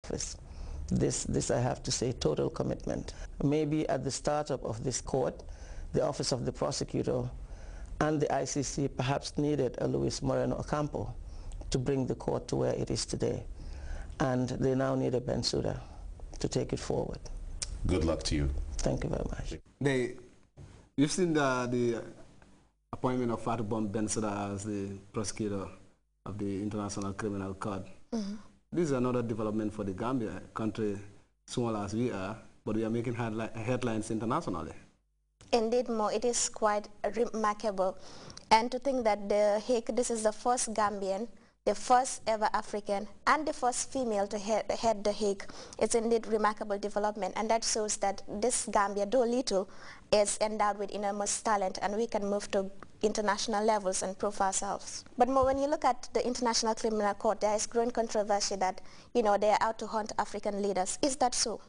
office. This I have to say, total commitment. Maybe at the startup of this court, the Office of the Prosecutor and the ICC perhaps needed a Luis Moreno Ocampo to bring the court to where it is today. And they now need a Bensouda to take it forward. Good luck to you. Thank you very much. You've seen the appointment of Fatou Bensouda as the prosecutor of the International Criminal Court. Mm-hmm. This is another development for the Gambia, country small as we are, but we are making headlines internationally. Indeed, Mo, it is quite remarkable. And to think that the Hague, this is the first Gambian, the first ever African, and the first female to head the Hague. It's indeed remarkable development, and that shows that this Gambia, though little, is endowed with enormous talent, and we can move to international levels and prove ourselves. But Mo, when you look at the International Criminal Court, there is growing controversy that, you know, they are out to hunt African leaders. Is that so?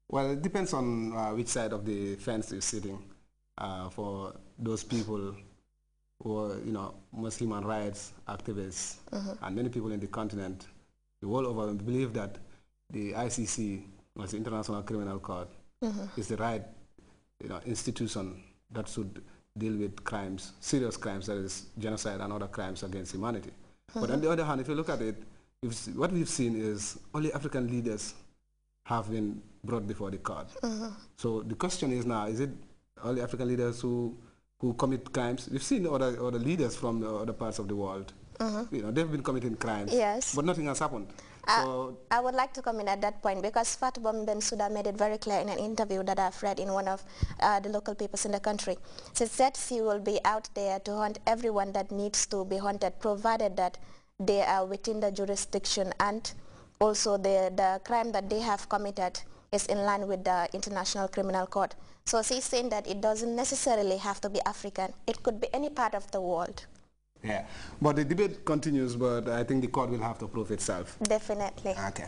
Well, it depends on which side of the fence you're sitting. For those people who are, you know, most human rights activists, and many people in the continent, the world over, believe that the ICC, or the International Criminal Court, is the right, you know, institution that should deal with crimes, serious crimes, that is genocide and other crimes against humanity. But on the other hand, if you look at it, what we've seen is only African leaders have been brought before the court. So the question is now, is it only African leaders who commit crimes? We've seen other leaders from the other parts of the world. You know, they've been committing crimes, yes, but nothing has happened. So I would like to comment at that point, because Fatou Bensouda made it very clear in an interview that I've read in one of the local papers in the country. She said she will be out there to hunt everyone that needs to be hunted, provided that they are within the jurisdiction, and also the crime that they have committed is in line with the International Criminal Court. So she's saying that it doesn't necessarily have to be African. It could be any part of the world. Yeah, but the debate continues, but I think the court will have to prove itself. Definitely. Okay.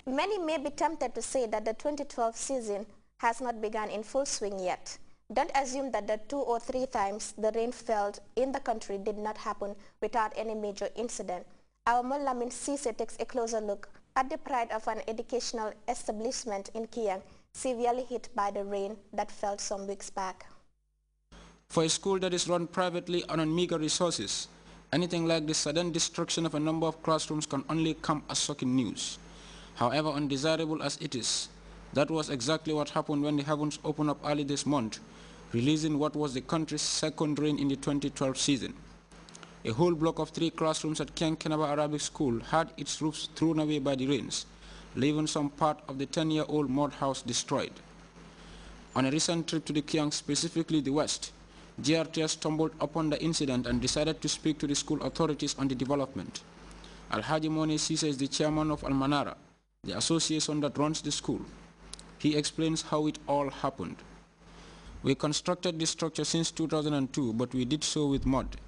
Many may be tempted to say that the 2012 season has not begun in full swing yet. Don't assume that the 2 or 3 times the rain fell in the country did not happen without any major incident. Our Molamin Cisse takes a closer look at the pride of an educational establishment in Kiang, severely hit by the rain that fell some weeks back. For a school that is run privately and on meager resources, anything like the sudden destruction of a number of classrooms can only come as shocking news. However undesirable as it is, that was exactly what happened when the heavens opened up early this month, releasing what was the country's second rain in the 2012 season. A whole block of 3 classrooms at Kiang Kenaba Arabic School had its roofs thrown away by the rains, leaving some part of the 10-year-old mud house destroyed. On a recent trip to the Kiang, specifically the west, Grts stumbled upon the incident and decided to speak to the school authorities on the development. Alhaji Mone Sisa is the chairman of Almanara, the association that runs the school. He explains how it all happened. We constructed this structure since 2002, but we did so with mud.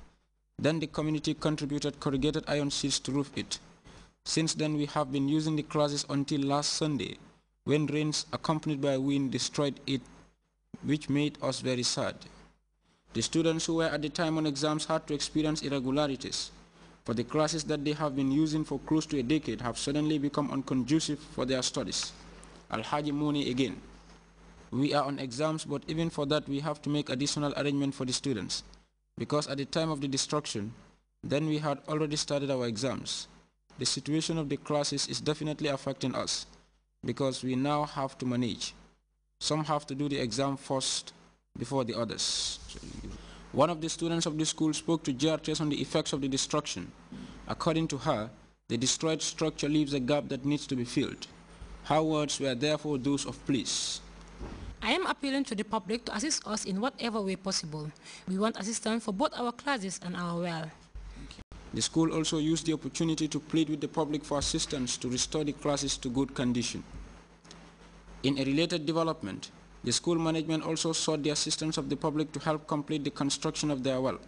Then the community contributed corrugated iron sheets to roof it. Since then we have been using the classes until last Sunday, when rains accompanied by wind destroyed it, which made us very sad. The students who were at the time on exams had to experience irregularities, for the classes that they have been using for close to a decade have suddenly become unconducive for their studies. Alhaji Moni again. We are on exams, but even for that we have to make additional arrangement for the students, because at the time of the destruction, then we had already started our exams. The situation of the classes is definitely affecting us, because we now have to manage. Some have to do the exam first before the others. One of the students of the school spoke to Grts on the effects of the destruction. According to her, the destroyed structure leaves a gap that needs to be filled. Her words were therefore those of pleas. I am appealing to the public to assist us in whatever way possible. We want assistance for both our classes and our well. The school also used the opportunity to plead with the public for assistance to restore the classes to good condition. In a related development, the school management also sought the assistance of the public to help complete the construction of their well.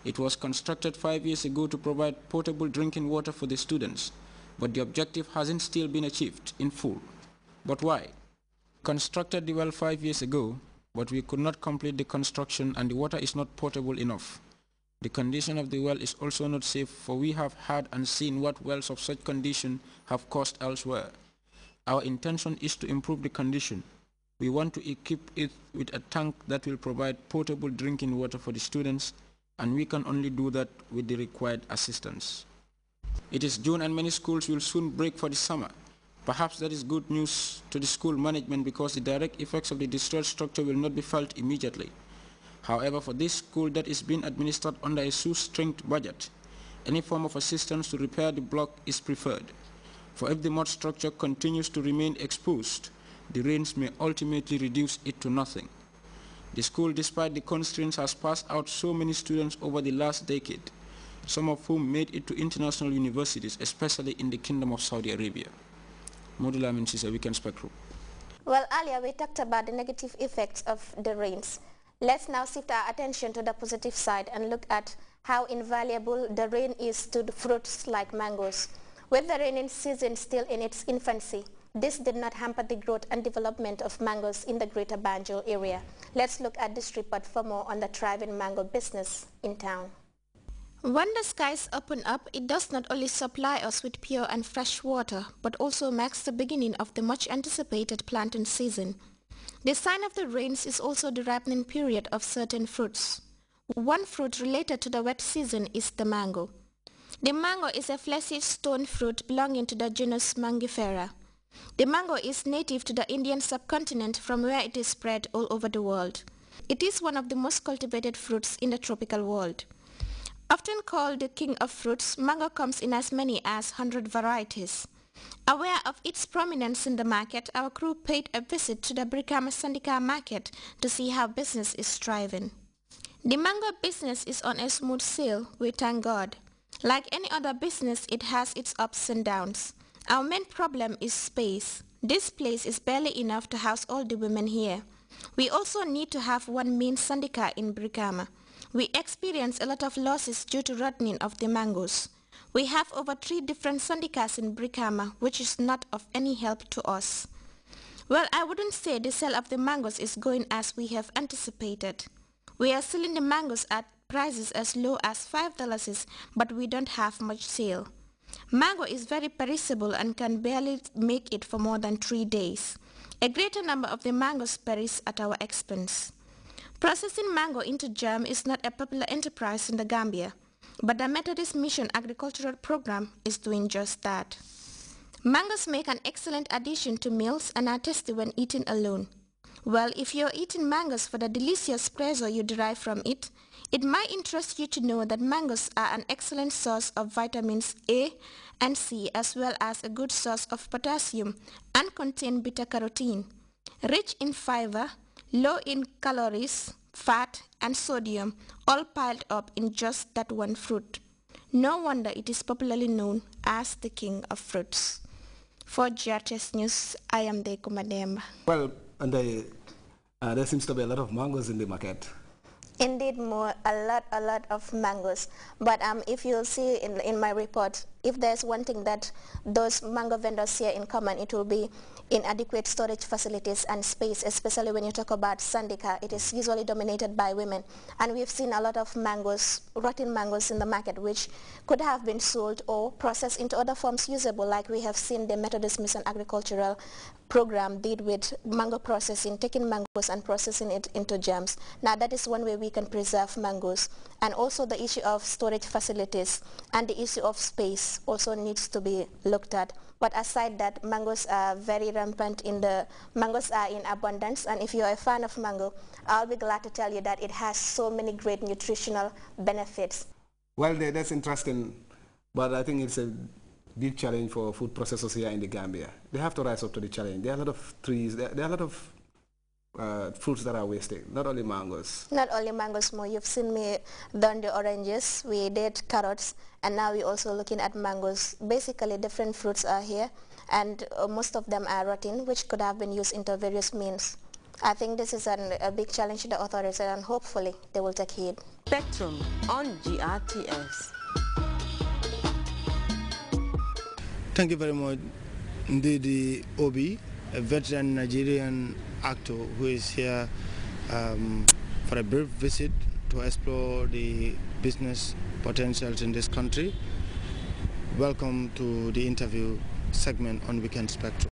It was constructed 5 years ago to provide potable drinking water for the students, but the objective hasn't still been achieved in full. But why? Constructed the well 5 years ago, but we could not complete the construction and the water is not potable enough. The condition of the well is also not safe, for we have heard and seen what wells of such condition have caused elsewhere. Our intention is to improve the condition. We want to equip it with a tank that will provide potable drinking water for the students, and we can only do that with the required assistance. It is June and many schools will soon break for the summer. Perhaps that is good news to the school management because the direct effects of the destroyed structure will not be felt immediately. However, for this school that is being administered under a shoestring budget, any form of assistance to repair the block is preferred. For if the mud structure continues to remain exposed, the rains may ultimately reduce it to nothing. The school, despite the constraints, has passed out so many students over the last decade, some of whom made it to international universities, especially in the Kingdom of Saudi Arabia. Modula means a weekend spectrum. Well, earlier we talked about the negative effects of the rains. Let's now shift our attention to the positive side and look at how invaluable the rain is to the fruits like mangoes. With the rainy season still in its infancy, this did not hamper the growth and development of mangoes in the greater Banjul area. Let's look at this report for more on the thriving mango business in town. When the skies open up, it does not only supply us with pure and fresh water, but also marks the beginning of the much anticipated planting season. The sign of the rains is also the ripening period of certain fruits. One fruit related to the wet season is the mango. The mango is a fleshy stone fruit belonging to the genus Mangifera. The mango is native to the Indian subcontinent from where it is spread all over the world. It is one of the most cultivated fruits in the tropical world. Often called the king of fruits, mango comes in as many as 100 varieties. Aware of its prominence in the market, our crew paid a visit to the Brikama Sandika market to see how business is thriving. The mango business is on a smooth sail, we thank God. Like any other business, it has its ups and downs. Our main problem is space. This place is barely enough to house all the women here. We also need to have one main sandika in Brikama. We experience a lot of losses due to rotting of the mangoes. We have over 3 different sandikas in Brikama, which is not of any help to us. Well, I wouldn't say the sale of the mangoes is going as we have anticipated. We are selling the mangoes at prices as low as $5, but we don't have much sale. Mango is very perishable and can barely make it for more than 3 days. A greater number of the mangoes perish at our expense. Processing mango into jam is not a popular enterprise in the Gambia, but the Methodist Mission Agricultural Program is doing just that. Mangoes make an excellent addition to meals and are tasty when eaten alone. Well, if you're eating mangoes for the delicious pleasure you derive from it, it might interest you to know that mangoes are an excellent source of vitamins A and C as well as a good source of potassium and contain beta-carotene. Rich in fiber, low in calories, fat and sodium, all piled up in just that one fruit. No wonder it is popularly known as the king of fruits. For GRTS News, I am Deku Mademba. Well, and there seems to be a lot of mangoes in the market. Indeed, a lot of mangoes. But if you'll see in my report, if there's one thing that those mango vendors share in common, it will be inadequate storage facilities and space, especially when you talk about Sandika. It is usually dominated by women. And we've seen a lot of mangoes, rotten mangoes in the market, which could have been sold or processed into other forms usable, like we have seen the Methodist Mission Agricultural Program did with mango processing, taking mangoes and processing it into jams. Now that is one way we can preserve mangoes. And also the issue of storage facilities and the issue of space also needs to be looked at. But aside that, mangoes are very rampant mangoes are in abundance, and if you're a fan of mango, I'll be glad to tell you that it has so many great nutritional benefits. Well, that's interesting, but I think it's a big challenge for food processors here in the Gambia. They have to rise up to the challenge. There are a lot of trees, there are a lot of fruits that are wasted, not only mangoes. Not only mangoes, more. You've seen me done the oranges, we did carrots, and now we're also looking at mangoes. Basically, different fruits are here, and most of them are rotten, which could have been used into various means. I think this is a big challenge to the authorities, and hopefully they will take heed. Spectrum on GRTS. Thank you very much. Indeed, the Obi, a veteran Nigerian actor who is here for a brief visit to explore the business potentials in this country. Welcome to the interview segment on Weekend Spectrum.